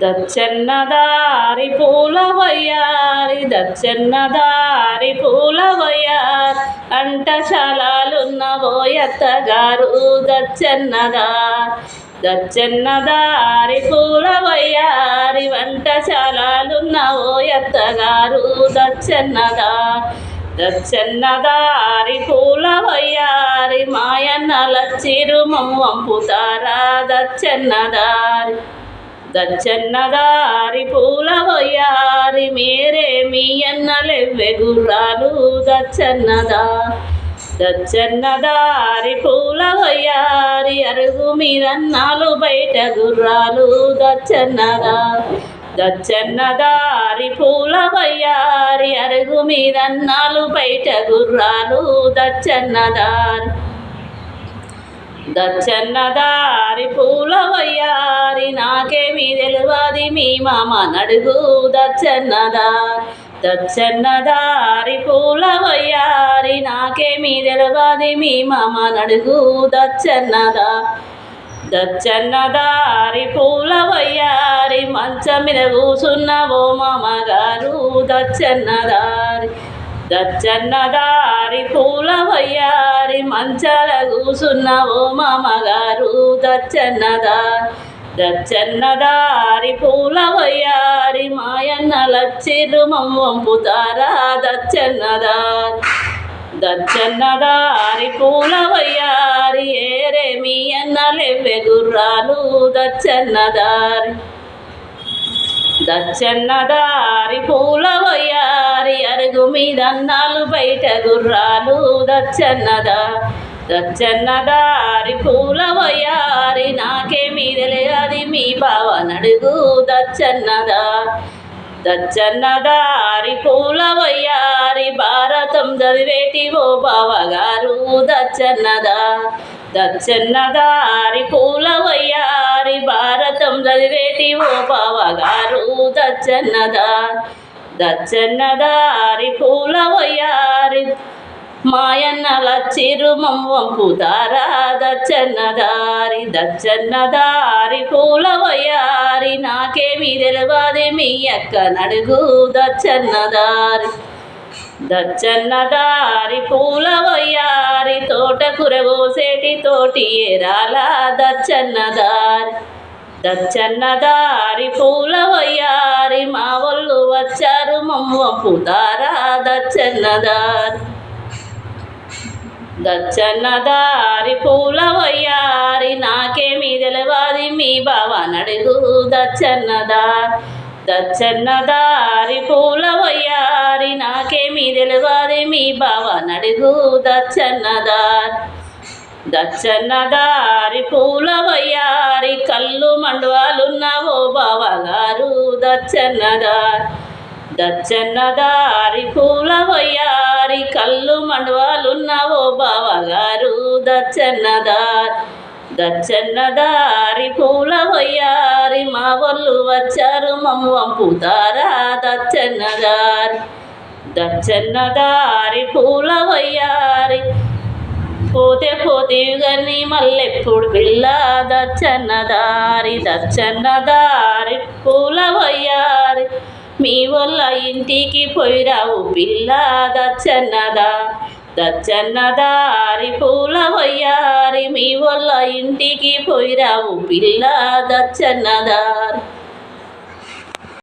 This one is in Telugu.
దచ్చన్నదారి పూల వయ్యారి దచ్చన్నదారి పూల వయ్యారి అంటశాలాలున్న ఓయత్తగారు దచ్చన్నదారి పూల వయ్యారి వంటశాలాలున్న ఓయత్తగారు దచ్చన్నదారి పూల వయ్యారి మాయన్నలచ్చిరు మమ్మంపుతారా దచ్చన్నదారి పూల వయ్యారి మేరే మీ అన్నలెవ్వె గుర్రాలు దచ్చన్నదారి పూల వయ్యారి అరుగు మీదన్నాలు బయట గుర్రాలు దచ్చన్నదారి పూల వయ్యారి అరుగు మీదన్నాలు బయట గుర్రాలు దచ్చన్నదారి పూల వయ్యారి నాకేమీ తెలువది మీ మామ నడుగు దచ్చన్నదారి పూల వయ్యారి నాకేమీ తెలువది మీ మామ నడుగు దచ్చన్నదారి పూల వయ్యారి మంచం మీద కూసున్న ఓ మామగారు దచ్చన్నదారి పూల వయ్యారి మంచాల కూసున్న ఓ మామగారు దచ్చన్నదారి పూల వయ్యారి మాయన్నలచ్చిర్రు మమ్మంపుతారా దచ్చన్నదారి పూల వయ్యారి ఏరే మీ అన్నలెవ్వె గుర్రాలు దచ్చన్నదారి పూల వయ్యారి అరుగు మీదన్నాలు బయట గుర్రాలు దచ్చన్నదారి పూల వయ్యారి నాకేమీ తెలియది మీ బావ నడుగు దచ్చన్నదారి పూల వయ్యారి భారతం చదివేటి ఓ బావగారు దచ్చన్నదారి పూల వయ్యారి భారతం చదివేటి ఓ బావగారు దచ్చన్నదారి పూల వయ్యారి మాయన్నలచ్చిర్రు మమ్మంపుతారా దచ్చన్నదారి పూల వయ్యారి నాకేమీ తెలువది మీ అక్క నడుగు దచ్చన్నదారి పూల వయ్యారి తోటకూర కోసేటి తోటి ఏరాల దచ్చన్నదారి పూల వయ్యారి మా వాళ్ళు వచ్చారు మమ్మంపుతారా దచ్చన్నదారి పూల వయ్యారి నాకేమీ తెలువది మీ బావ నడుగు దచ్చన్నదారి పూల వయ్యారి నాకేమీ తెలువది మీ బావ నడుగు దచ్చన్నదారి పూల వయ్యారి కళ్ళు మండవాలున్న ఓ బావగారు దచ్చన్నదారి పూల వయ్యారి కళ్ళు మండవాలున్న ఓ బావగారు దచ్చన్నదారి పూల వయ్యారి మా వాళ్ళు వచ్చారు మమ్మంపుతారా దచ్చన్నదారి పూల వయ్యారి పోతే గని మల్లెప్పుడు పిల్ల దచ్చన్నదారి పూల వయ్యారి మీ వాళ్ళ ఇంటికి పోయిరావు పిల్ల దచ్చన్నదారి పూల వయ్యారి మీ వాళ్ళ ఇంటికి పోయిరావు పిల్ల దచ్చన్నదారి